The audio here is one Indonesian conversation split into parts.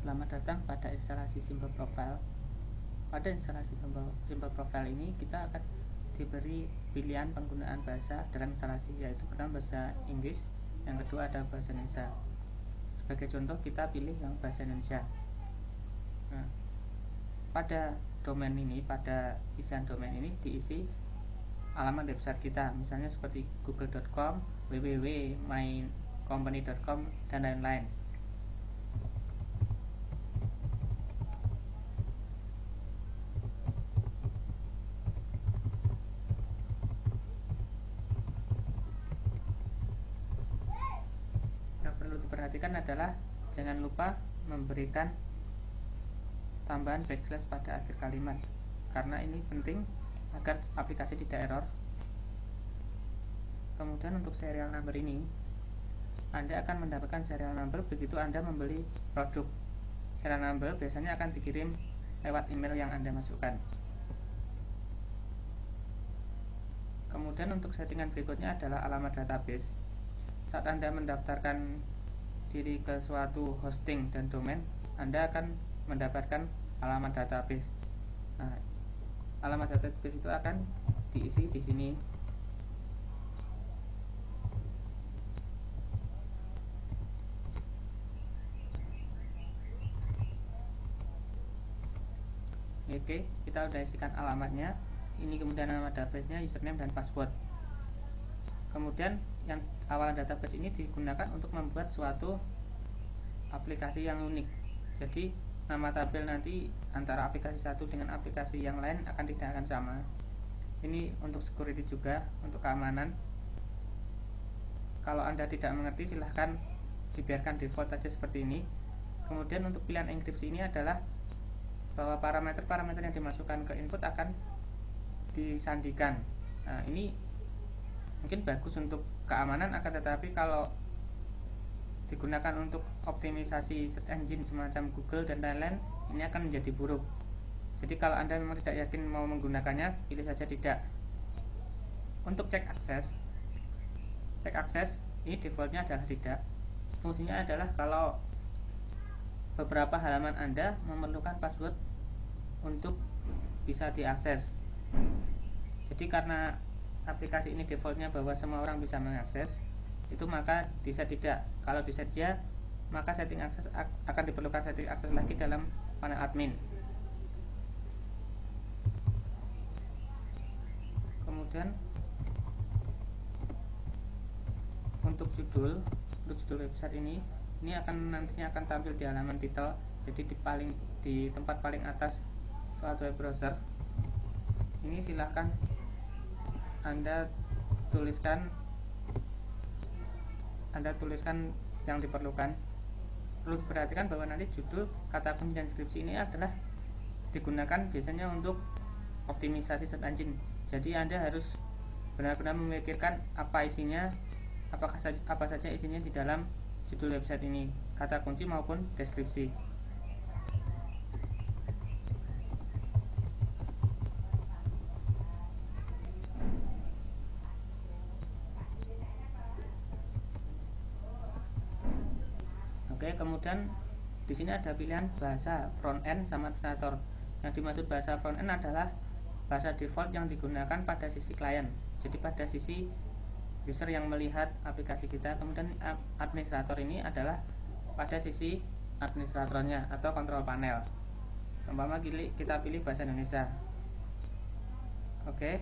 Selamat datang pada instalasi Simple Profile. Pada instalasi Simple Profile ini kita akan diberi pilihan penggunaan bahasa dalam instalasi, yaitu pertama bahasa Inggris, yang kedua ada bahasa Indonesia. Sebagai contoh kita pilih yang bahasa Indonesia. Nah, pada domain ini, pada isian domain ini diisi alamat website kita, misalnya seperti google.com, www.mycompany.com, dan lain-lain. Yang perlu diperhatikan adalah jangan lupa memberikan tambahan backslash pada akhir kalimat, karena ini penting agar aplikasi tidak error. Kemudian untuk serial number ini, Anda akan mendapatkan serial number begitu Anda membeli produk. Serial number biasanya akan dikirim lewat email yang Anda masukkan. Kemudian untuk settingan berikutnya adalah alamat database. Saat Anda mendaftarkan diri ke suatu hosting dan domain, Anda akan mendapatkan alamat database. Nah, alamat database itu akan diisi di sini. Oke, kita sudah isikan alamatnya. Ini kemudian nama database-nya, username dan password. Kemudian yang awalan database ini digunakan untuk membuat suatu aplikasi yang unik. Jadi nama tabel nanti antara aplikasi satu dengan aplikasi yang lain tidak akan sama. Ini untuk security juga, untuk keamanan. Kalau Anda tidak mengerti, silahkan dibiarkan default saja seperti ini. Kemudian untuk pilihan enkripsi ini adalah bahwa parameter-parameter yang dimasukkan ke input akan disandikan. Nah, ini mungkin bagus untuk keamanan, akan tetapi kalau digunakan untuk optimisasi search engine semacam Google dan lain-lain, ini akan menjadi buruk. Jadi kalau Anda memang tidak yakin mau menggunakannya, pilih saja tidak. Untuk cek akses ini defaultnya adalah tidak. Fungsinya adalah kalau beberapa halaman Anda memerlukan password untuk bisa diakses. Jadi karena aplikasi ini defaultnya bahwa semua orang bisa mengakses, itu maka diset tidak. Kalau diset ya, maka setting akses akan diperlukan setting akses lagi dalam panel admin. Kemudian untuk judul website ini nantinya akan tampil di halaman title. Jadi di tempat paling atas suatu web browser. Ini silahkan Anda tuliskan yang diperlukan. Perlu diperhatikan bahwa nanti judul, kata kunci dan deskripsi ini adalah digunakan biasanya untuk optimisasi search engine. Jadi Anda harus benar-benar memikirkan apa isinya, apa saja isinya di dalam judul website ini, kata kunci maupun deskripsi. Oke, kemudian di sini ada pilihan bahasa front end sama administrator. Yang dimaksud bahasa front end adalah bahasa default yang digunakan pada sisi klien, jadi pada sisi user yang melihat aplikasi kita. Kemudian administrator ini adalah pada sisi administratornya atau kontrol panel. Seumpama kita pilih bahasa Indonesia. Oke.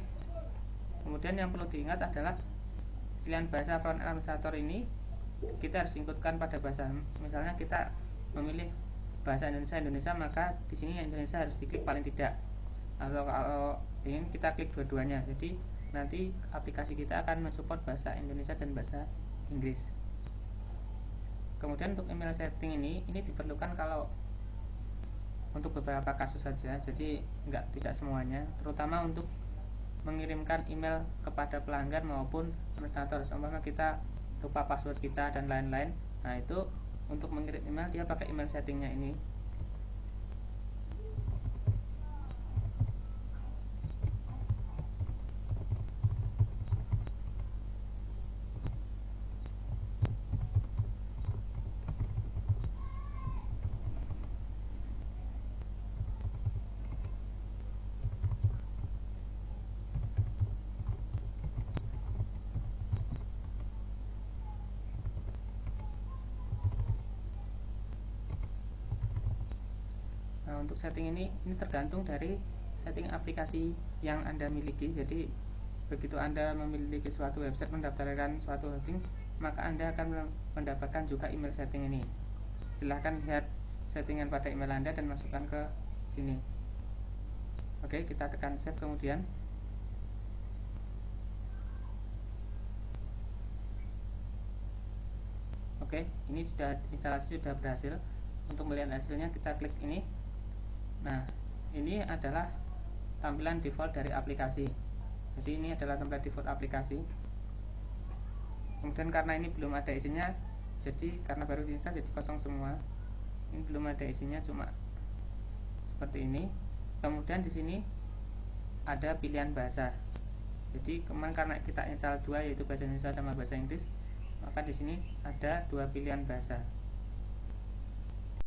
Kemudian yang perlu diingat adalah pilihan bahasa front end administrator ini kita harus ikutkan pada bahasa. Misalnya kita memilih bahasa Indonesia, maka di sini Indonesia harus diklik paling tidak. Atau kalau ingin kita klik dua-duanya. Jadi nanti aplikasi kita akan mensupport bahasa Indonesia dan bahasa Inggris. Kemudian untuk email setting ini diperlukan kalau untuk beberapa kasus saja. Jadi tidak semuanya, terutama untuk mengirimkan email kepada pelanggan maupun administrator. Seumpama kita lupa password kita dan lain-lain. Nah, itu untuk mengirim email dia pakai email settingnya ini. untuk setting ini tergantung dari setting aplikasi yang Anda miliki. Jadi begitu Anda memiliki suatu website mendaftarkan suatu hosting, maka Anda akan mendapatkan juga email setting ini. Silahkan lihat settingan pada email Anda dan masukkan ke sini. Oke, kita tekan save kemudian. Oke, ini sudah instalasi sudah berhasil. Untuk melihat hasilnya kita klik ini. Nah, ini adalah tampilan default dari aplikasi. Jadi ini adalah template default aplikasi. Kemudian karena ini belum ada isinya, jadi karena baru diinstal jadi kosong semua. Ini belum ada isinya, cuma seperti ini. Kemudian di sini ada pilihan bahasa. Jadi kemarin karena kita install dua, yaitu bahasa Indonesia sama bahasa Inggris, maka di sini ada dua pilihan bahasa.